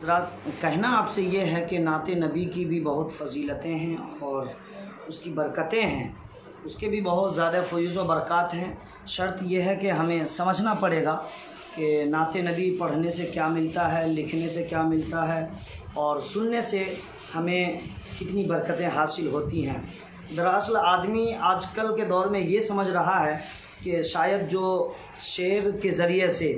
कहना आपसे ये है कि नाते नबी की भी बहुत फ़जीलतें हैं और उसकी बरकतें हैं, उसके भी बहुत ज़्यादा फ़यूज़ व बरक़ात हैं। शर्त यह है कि हमें समझना पड़ेगा कि नाते नबी पढ़ने से क्या मिलता है, लिखने से क्या मिलता है और सुनने से हमें कितनी बरकतें हासिल होती हैं। दरअसल आदमी आजकल के दौर में ये समझ रहा है कि शायद जो शेर के ज़रिए से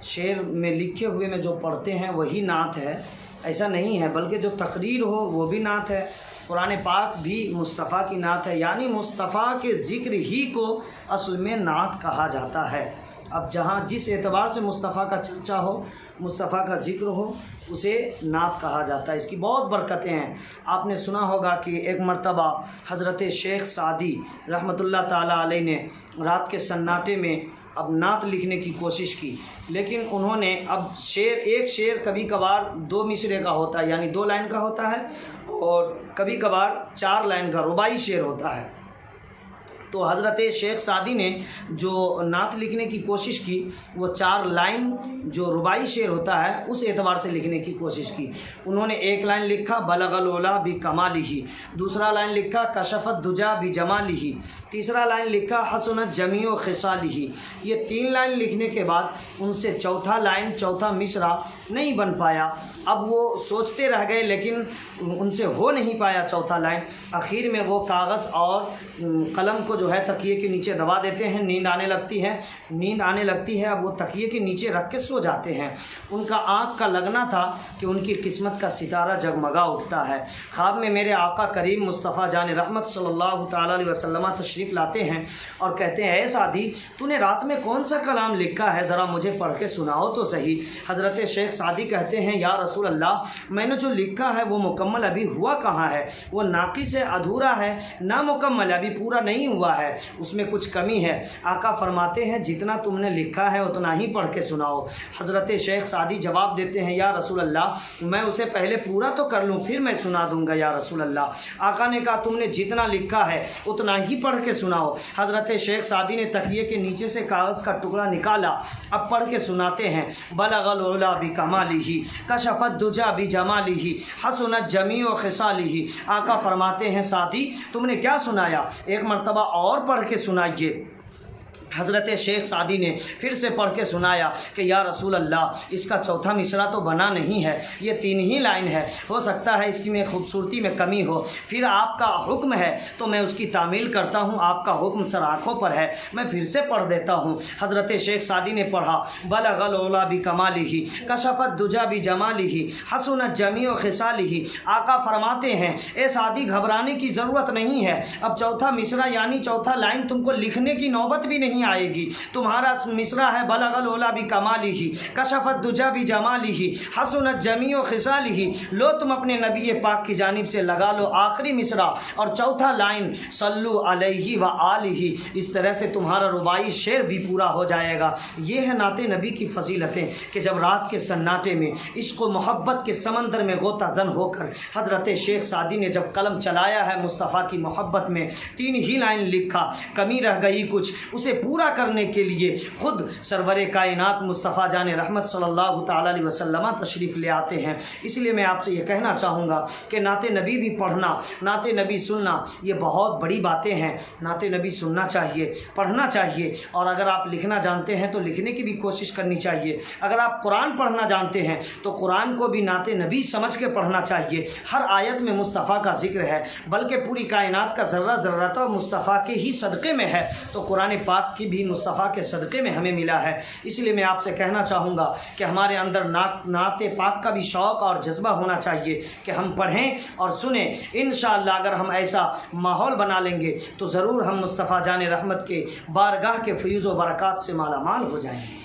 शेर में लिखे हुए में जो पढ़ते हैं वही नात है। ऐसा नहीं है, बल्कि जो तकरीर हो वो भी नात है। कुरान पाक भी मुस्तफ़ा की नात है, यानी मुस्तफ़ा के ज़िक्र ही को असल में नात कहा जाता है। अब जहाँ जिस एतबार से मुस्तफ़ा का चर्चा हो, मुस्तफ़ा का ज़िक्र हो, उसे नात कहा जाता है। इसकी बहुत बरकतें हैं। आपने सुना होगा कि एक मरतबा हज़रत शेख सादी रहमतुल्लाह ताला अलैह ने रात के सन्नाटे में अब नात लिखने की कोशिश की, लेकिन उन्होंने अब एक शेर कभी कभार 2 मिसरे का होता है, यानी 2 लाइन का होता है, और कभी कभार 4 लाइन का रुबाई शेर होता है। तो हज़रत शेख सादी ने जो नात लिखने की कोशिश की वो 4 लाइन जो रुबाई शेर होता है उस एतबार से लिखने की कोशिश की। उन्होंने 1 लाइन लिखा बलगल उला बि कमालिही, दूसरा लाइन लिखा कशफत दुजा बि जमालिही, तीसरा लाइन लिखा हसनत जमीओ खिसालिही। ये 3 लाइन लिखने के बाद उनसे चौथा मिसरा नहीं बन पाया। अब वो सोचते रह गए, लेकिन उनसे हो नहीं पाया चौथा लाइन। आखिर में वो कागज़ और कलम को जो है तकिए के नीचे दबा देते हैं। नींद आने लगती है। अब वो तकिए के नीचे रख के सो जाते हैं। उनका आँख का लगना था कि उनकी किस्मत का सितारा जगमगा उठता है। ख्वाब में मेरे आका करीम मुस्तफ़ा जान रहमत सल्लल्लाहु ताला अलैहि वसल्लम तशरीफ़ लाते हैं और कहते हैं, ऐ सादी तूने रात में कौन सा कलाम लिखा है, ज़रा मुझे पढ़ के सुनाओ तो सही। हज़रत शेख सादी कहते हैं, या रसूल अल्लाह, मैंने जो लिखा है वो मुकम्मल अभी हुआ कहाँ है, वो नाक़िस है, अधूरा है, ना मुकम्मल, अभी पूरा नहीं हुआ है, उसमें कुछ कमी है। आका फरमाते हैं, जितना तुमने लिखा है उतना ही पढ़ के सुनाओ। हज़रत शेख सादी जवाब देते हैं, या रसूल अल्लाह, मैं उसे पहले पूरा तो कर लूँ फिर मैं सुना दूँगा या रसूल अल्लाह। आका ने कहा, तुमने जितना लिखा है उतना ही पढ़ के सुनाओ। हज़रत शेख सादी ने तकिए के नीचे से कागज़ का टुकड़ा निकाला, अब पढ़ के सुनाते हैं, बलगल उला बि कमालिही कशफत दुजा बि जमालिही हसनत जमीओ खिसालिही। आका फरमाते हैं, सादी तुमने क्या सुनाया, एक मरतबा और पढ़ के सुनाइए। हज़रत शेख सादी ने फिर से पढ़ के सुनाया कि या रसूल अल्लाह, इसका चौथा मिसरा तो बना नहीं है, ये 3 ही लाइन है, हो सकता है इसकी में खूबसूरती में कमी हो, फिर आपका हुक्म है तो मैं उसकी तामील करता हूँ, आपका हुक्म सर आँखों पर है, मैं फिर से पढ़ देता हूँ। हज़रत शेख सादी ने पढ़ा, बलगल उला बि कमालिही कशफत दुजा बि जमालिही हसनत जमीओ खिसालिही। आका फरमाते हैं, ए सादी घबराने की ज़रूरत नहीं है, अब चौथा मिसरा यानी चौथा लाइन तुमको लिखने की नौबत भी नहीं आएगी। तुम्हारा मिसरा है बलगल उला बि कमालिही कशफत दुजा बि जमालिही हसनत जमीओ खिसालिही। लो तुम अपने नबी पाक की जानिब से लगा लो आखिरी मिसरा और चौथा लाइन सल्लु अलैहि व आलिही। इस तरह से तुम्हारा रुबाई शेर भी पूरा हो जाएगा। ये है नाते नबी की फजीलतें कि जब रात के सन्नाटे में इश्क व मोहब्बत के समंदर में गोता जन होकर हज़रत शेख सादी ने जब कलम चलाया है मुस्तफ़ा की मोहब्बत में, 3 ही लाइन लिखा, कमी रह गई कुछ, उसे पूरा करने के लिए खुद सरवरे कायनात मुस्तफ़ा जान रहमत सल्लल्लाहु ताला अलैहि वसल्लम तशरीफ़ ले आते हैं। इसलिए मैं आपसे ये कहना चाहूँगा कि नाते नबी भी पढ़ना, नाते नबी सुनना, ये बहुत बड़ी बातें हैं। नाते नबी सुनना चाहिए, पढ़ना चाहिए, और अगर आप लिखना जानते हैं तो लिखने की भी कोशिश करनी चाहिए। अगर आप कुरान पढ़ना जानते हैं तो कुरान को भी नाते नबी समझ के पढ़ना चाहिए। हर आयत में मुस्तफ़ा का जिक्र है, बल्कि पूरी कायनात का ज़र्रा ज़र्रा तो मुस्तफ़ा के ही सदक़े में है, तो कुरान पाक की भी मुस्तफ़ा के सदक़े में हमें मिला है। इसलिए मैं आपसे कहना चाहूँगा कि हमारे अंदर नाते पाक का भी शौक़ और जज्बा होना चाहिए कि हम पढ़ें और सुने। इंशाअल्लाह अगर हम ऐसा माहौल बना लेंगे तो ज़रूर हम मुस्तफ़ा जान रहमत के बारगाह के फ़यूज़ व बरक़ात से माला माल हो जाएंगे।